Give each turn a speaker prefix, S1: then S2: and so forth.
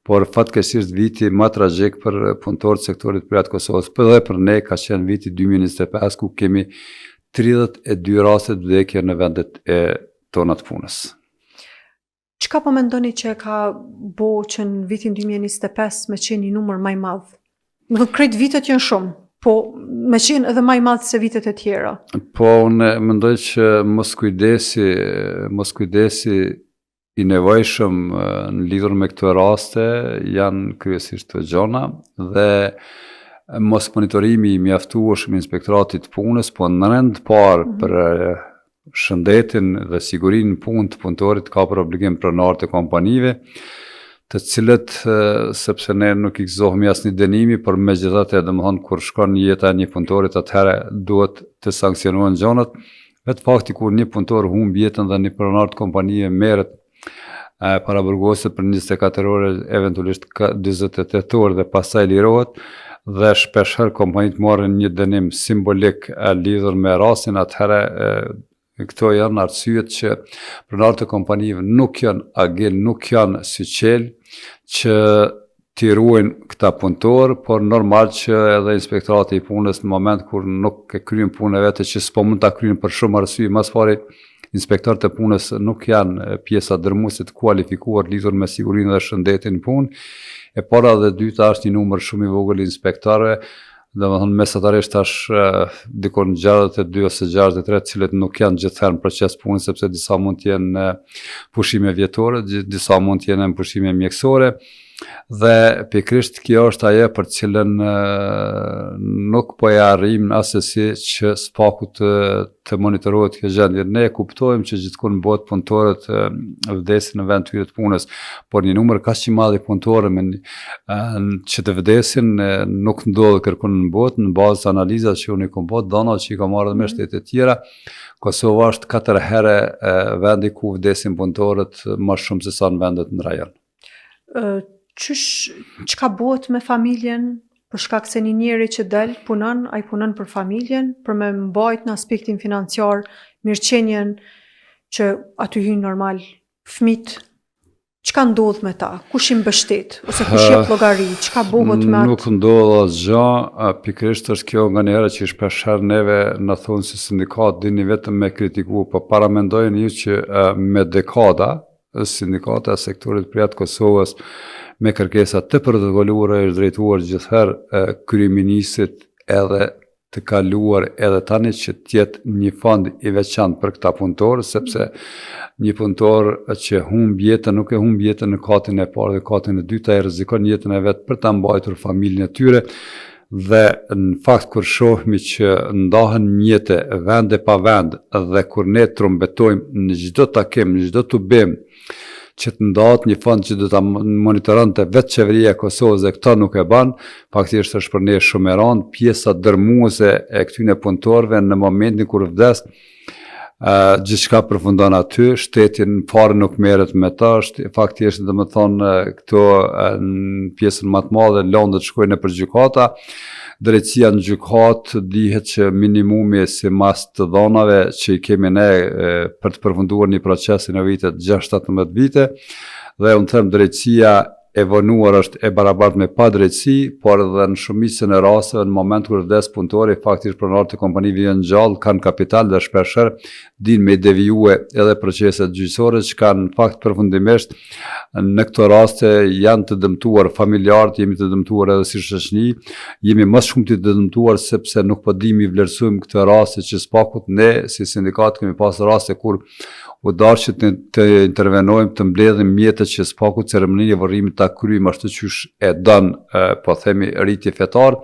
S1: por fatkeqësisht viti më tragjik për punëtorët e sektorit privat Kosovës, për dhe për ne ka qenë viti 2025 ku kemi 32 raste vdekje në vendet e tona të punës.
S2: Çka po mendoni që ka bo që në vitin 2025 me qenë një numër më i madh? Do krejt vitet janë shumë, po me qenë edhe më i madh se vitet e tjera.
S1: Po unë mendoj që mos kujdesi i nevojshëm në lidhur me këto raste janë kryesisht të gjona dhe mos monitorimi i mjaftueshëm i inspektoratit të punës, po në rend parë për shëndetin dhe sigurinë punë të punëtorit ka për obligim pronarët e kompanive, të cilët, sepse ne nuk i gëzohemi asnjë dënimi, por megjithatë domethënë kur shkon jeta e një punëtorit atëherë duhet të sankcionohen gjonat. Vetë fakti kur një punëtor humb jetën dhe një pronar të kompanive merret paraburgoset për 24 ore, eventualisht 48 orë dhe pastaj lirohet, dhe shpeshherë kompanitë marrin një dënim simbolik lidhur me rastin, atëherë këto janë arsyet që pronarët e kompanive nuk janë agil, nuk janë syqel që t'i ruajnë këta punëtorë, por normal që edhe inspektorati i punës në moment kur nuk e kryen punën e vete që s'po mund ta kryejnë për shumë arsye, mas pari inspektorët e punës nuk janë pjesa dërmuese të kualifikuar lidhur me sigurinë dhe shëndetin në punë. E para dhe dyta është një numër shumë i vogël inspektorëve, domethënë mesatarisht tash dikon 62 ose 63 të cilët nuk janë gjithherë në proces punë, sepse disa mund të jenë pushime vjetore, disa mund të jenë në pushime mjekësore, dhe pikërisht kjo është ajo për cilën nuk po e arrim asesi që spaku të monitorohet kjo gjendje. Ne e kuptojmë që gjithkund në botë punëtorët vdesin në vend të punës, por një numër kaq i madh i punëtorëve që të vdesin nuk ndodh kërkon në botë, në bazë të analizave që unë kam bërë, dhëna që i kam marrë me shtete të tjera, Kosova është 4 herë vendi ku vdesin punëtorët më shumë se sa në vendet në rajon.
S2: Çka bëhet me familjen për shkak se një njeri që del punon, ai punon për familjen, për me mbajt në aspektin financiar, mirëqenjen që aty hyn normal fëmijët. Çka ndodh me ta? Kush i mbështet ose kush jep llogari? Çka bëhet me atë?
S1: Nuk ndodh asgjë, pikërisht është kjo nganjëherë që shpeshherë neve na thonë si sindikat dini vetëm me kritiku, po paramendojnë ju që me dekada sindikata e sektorit privat Kosovës me kërkesa të protokolluara është drejtuar gjithherë kryeministit edhe të kaluar edhe tani që tjetë një fond i veçantë për këta punëtorë, sepse një punëtor që humb jetën nuk e humb jetën në katin e parë dhe katin e dytë, ai rrezikon jetën e vet për ta mbajtur familjen e tyre. Dhe në fakt kur shohmi që ndahen mjete vende pa vend dhe kur ne trombetojmë në çdo takim, në çdo tubim që të ndahet një fond që do ta monitoronte vetë qeveria e Kosovës dhe këta nuk e bën, faktikisht është për ne shumë e rëndë, pjesa dërmuese e këtyre punëtorëve në momentin kur vdes, gjithçka përfundon aty, shteti në fare nuk merret me ta, faktikisht domethënë këto në pjesën më të madhe lëndët shkojnë nëpër gjykata. Drejtësia në gjykatë dihet që minimumi si mas të dhënave që i kemi ne për të përfunduar një proces në vitet 6-17 vite, dhe unë them drejtësia e vonuar është e barabartë me pa drejtësi, por edhe në shumicën e rasteve në moment kur vdes punëtori, faktikisht pronarët e kompanive janë gjallë, kanë kapital dhe shpeshherë dinë me devijue edhe proceset gjyqësore, që kanë fakt përfundimisht në këto raste janë të dëmtuar familjarët, jemi të dëmtuar edhe si shoqëri, jemi më shumë të dëmtuar sepse nuk po dimi vlerësojmë këto raste që spakut ne si sindikat kemi pas raste kur u dashur të intervenojmë, të mbledhim mjetet që spaku ceremoninë e varrimit ta kryejmë ashtu siç e don po themi rritje fetar.